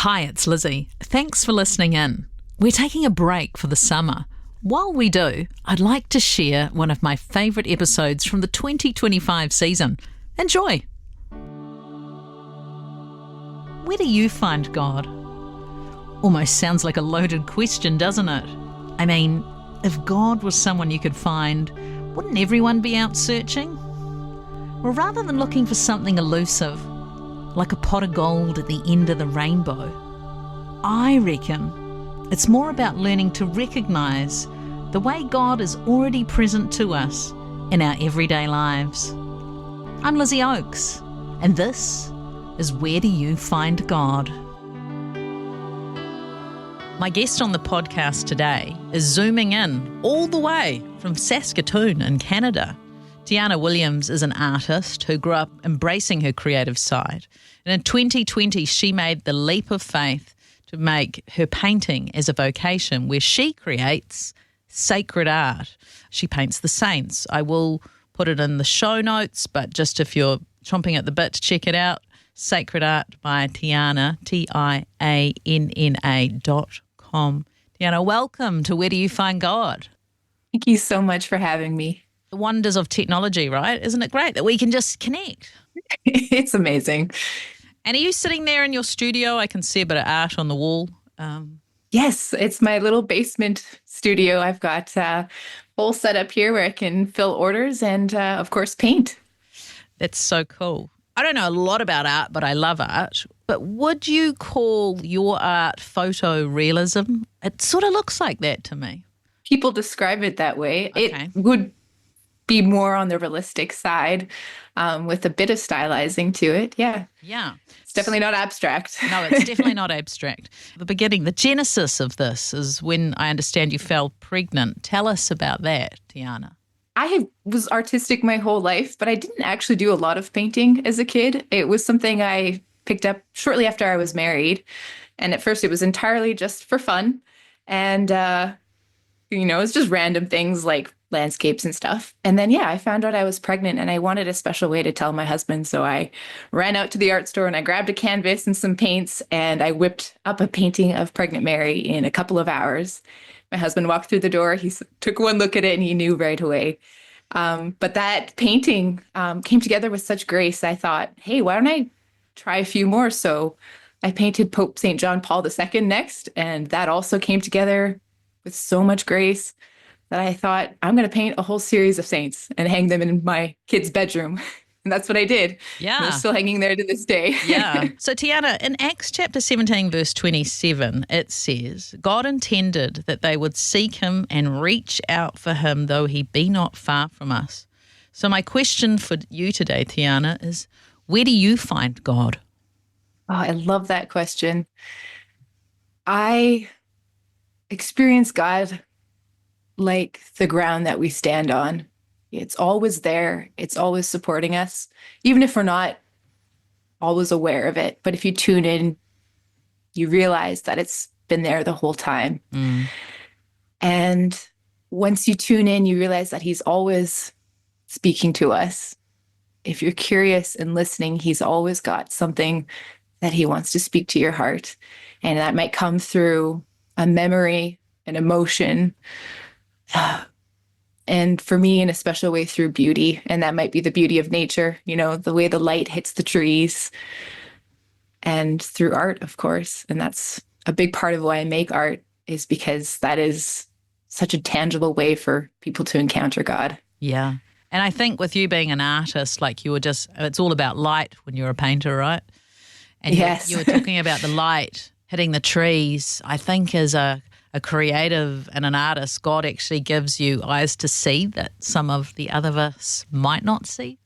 Hi, it's Lizzie. Thanks for listening in. We're taking a break for the summer. While we do, I'd like to share one of my favourite episodes from the 2025 season. Enjoy! Where do you find God? Almost sounds like a loaded question, doesn't it? I mean, if God was someone you could find, wouldn't everyone be out searching? Well, rather than looking for something elusive, like a pot of gold at the end of the rainbow, I reckon it's more about learning to recognise the way God is already present to us in our everyday lives. I'm Lizzie Oakes, and this is Where Do You Find God? My guest on the podcast today is zooming in all the way from Saskatoon in Canada. Tianna Williams is an artist who grew up embracing her creative side. And in 2020, she made the leap of faith to make her painting as a vocation, where she creates sacred art. She paints the saints. I will put it in the show notes, but just if you're chomping at the bit to check it out, Sacred Art by Tianna, TIANNA.com. Tianna, welcome to Where Do You Find God? Thank you so much for having me. The wonders of technology, right? Isn't it great that we can just connect? It's amazing. And are you sitting there in your studio? I can see a bit of art on the wall. Yes, it's my little basement studio. I've got a whole setup here where I can fill orders and, of course, paint. That's so cool. I don't know a lot about art, but I love art. But would you call your art photorealism? It sort of looks like that to me. People describe it that way. Okay. It would be more on the realistic side with a bit of stylizing to it. Yeah. Yeah. It's definitely not abstract. No, it's definitely not abstract. The beginning, the genesis of this is when I understand you fell pregnant. Tell us about that, Tianna. Was artistic my whole life, but I didn't actually do a lot of painting as a kid. It was something I picked up shortly after I was married. And at first it was entirely just for fun. And, it's just random things like landscapes and stuff. And then, I found out I was pregnant and I wanted a special way to tell my husband. So I ran out to the art store and I grabbed a canvas and some paints and I whipped up a painting of Pregnant Mary in a couple of hours. My husband walked through the door. He took one look at it and he knew right away. But that painting came together with such grace. I thought, hey, why don't I try a few more? So I painted Pope St. John Paul II next. And that also came together with so much grace that I thought, I'm going to paint a whole series of saints and hang them in my kid's bedroom. And that's what I did. Yeah. They're still hanging there to this day. Yeah. So, Tianna, in Acts chapter 17, verse 27, it says, God intended that they would seek him and reach out for him, though he be not far from us. So my question for you today, Tianna, is where do you find God? Oh, I love that question. I experience God like the ground that we stand on. It's always there. It's always supporting us, even if we're not always aware of it. But if you tune in, you realize that it's been there the whole time. Mm. And once you tune in, you realize that he's always speaking to us. If you're curious and listening, he's always got something that he wants to speak to your heart. And that might come through a memory, an emotion, and for me, in a special way, through beauty. And that might be the beauty of nature, the way the light hits the trees, and through art, of course. And that's a big part of why I make art, is because that is such a tangible way for people to encounter God. Yeah. And I think with you being an artist, like it's all about light when you're a painter, right? And yes. You were talking about the light hitting the trees. I think as a creative and an artist, God actually gives you eyes to see that some of the other of us might not see.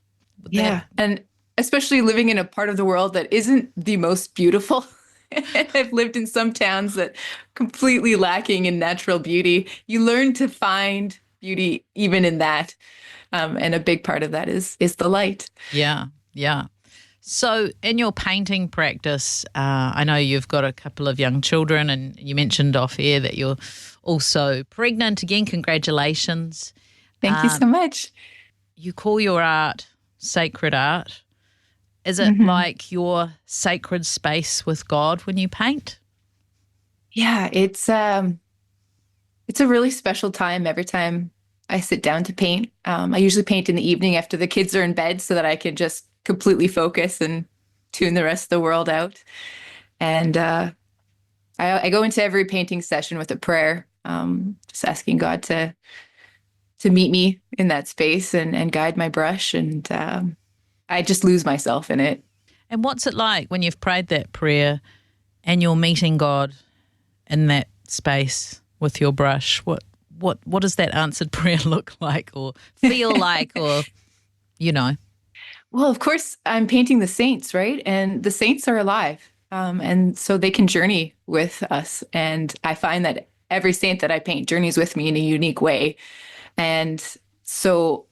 Yeah. And especially living in a part of the world that isn't the most beautiful. I've lived in some towns that completely lacking in natural beauty. You learn to find beauty even in that. And a big part of that is the light. Yeah. Yeah. So in your painting practice, I know you've got a couple of young children and you mentioned off air that you're also pregnant. Again, congratulations. Thank you so much. You call your art sacred art. Is it like your sacred space with God when you paint? Yeah, it's a really special time every time I sit down to paint. I usually paint in the evening after the kids are in bed so that I can just completely focus and tune the rest of the world out. And I go into every painting session with a prayer, just asking God to meet me in that space and guide my brush. And I just lose myself in it. And what's it like when you've prayed that prayer and you're meeting God in that space with your brush? What does that answered prayer look like or feel like, or, you know? Well, of course, I'm painting the saints, right? And the saints are alive. And so they can journey with us. And I find that every saint that I paint journeys with me in a unique way. And so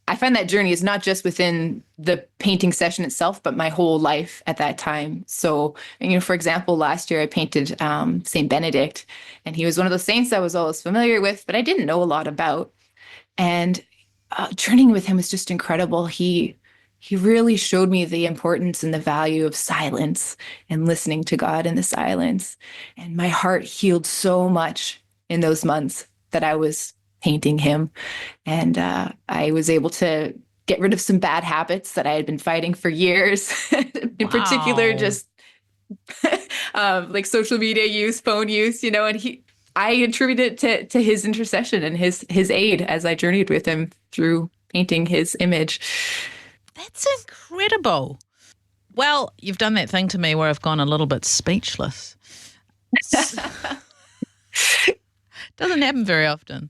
I find that journey is not just within the painting session itself, but my whole life at that time. So, for example, last year I painted Saint Benedict, and he was one of those saints I was always familiar with, but I didn't know a lot about. And journeying with him was just incredible. He really showed me the importance and the value of silence and listening to God in the silence. And my heart healed so much in those months that I was painting him. And I was able to get rid of some bad habits that I had been fighting for years. In particular, just like social media use, phone use, and I attribute it to his intercession and his aid as I journeyed with him through painting his image. That's incredible. Well, you've done that thing to me where I've gone a little bit speechless. Doesn't happen very often.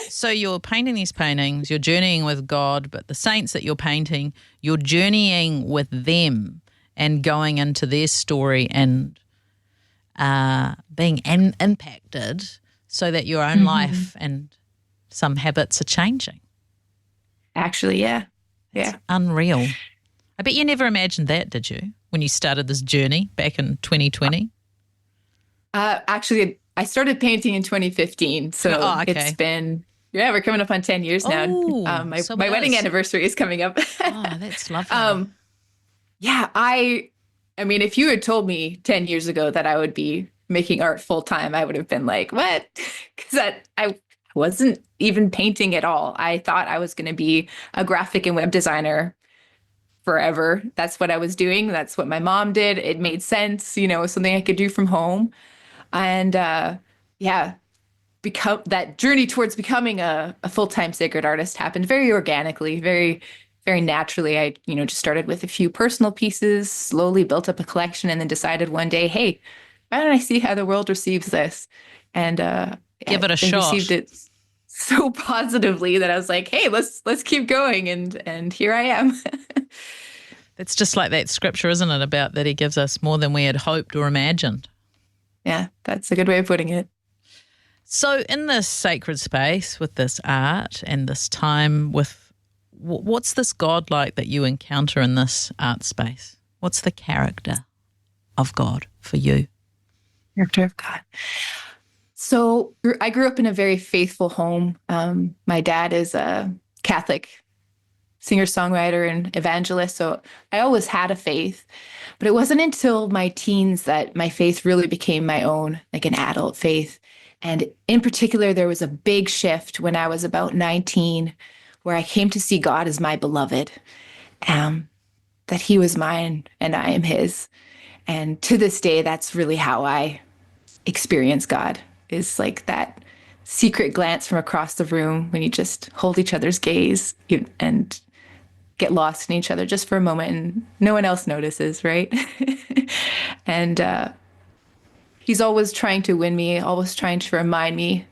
So you're painting these paintings, you're journeying with God, but the saints that you're painting, you're journeying with them and going into their story and being impacted so that your own life and some habits are changing. Actually, yeah. Yeah. It's unreal. I bet you never imagined that, did you, when you started this journey back in 2020? Actually, I started painting in 2015, so It's been, we're coming up on 10 years now. My wedding anniversary is coming up. Oh, that's lovely. I mean, if you had told me 10 years ago that I would be making art full time, I would have been like, what? Because I wasn't even painting at all. I thought I was going to be a graphic and web designer forever. That's what I was doing. That's what my mom did. It made sense, something I could do from home. And that journey towards becoming a full-time sacred artist happened very organically, very, very naturally. I, just started with a few personal pieces, slowly built up a collection, and then decided one day, hey, why don't I see how the world receives this? And give it a shot. Received it so positively that I was like, hey, let's keep going. And here I am. It's just like that scripture, isn't it, about that he gives us more than we had hoped or imagined. Yeah, that's a good way of putting it. So in this sacred space with this art and this time with, what's this God like that you encounter in this art space? What's the character of God for you? Character of God. So I grew up in a very faithful home. My dad is a Catholic singer-songwriter and evangelist, so I always had a faith. But it wasn't until my teens that my faith really became my own, like an adult faith. And in particular, there was a big shift when I was about 19, where I came to see God as my beloved, that he was mine and I am his. And to this day, that's really how I experience God, is like that secret glance from across the room when you just hold each other's gaze and get lost in each other just for a moment and no one else notices, right? And he's always trying to win me, always trying to remind me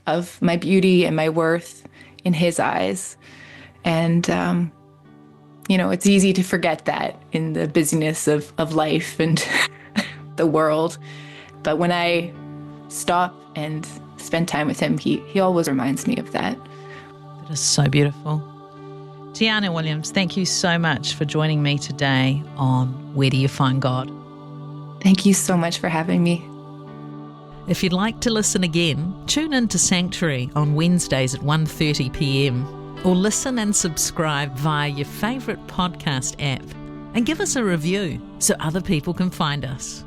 of my beauty and my worth in his eyes. And, it's easy to forget that in the busyness of life and the world. But when I stop and spend time with him, he always reminds me of that. That is so beautiful. Tianna Williams, thank you so much for joining me today on Where Do You Find God? Thank you so much for having me. If you'd like to listen again, tune in to Sanctuary on Wednesdays at 1:30 p.m. or listen and subscribe via your favourite podcast app. and give us a review so other people can find us.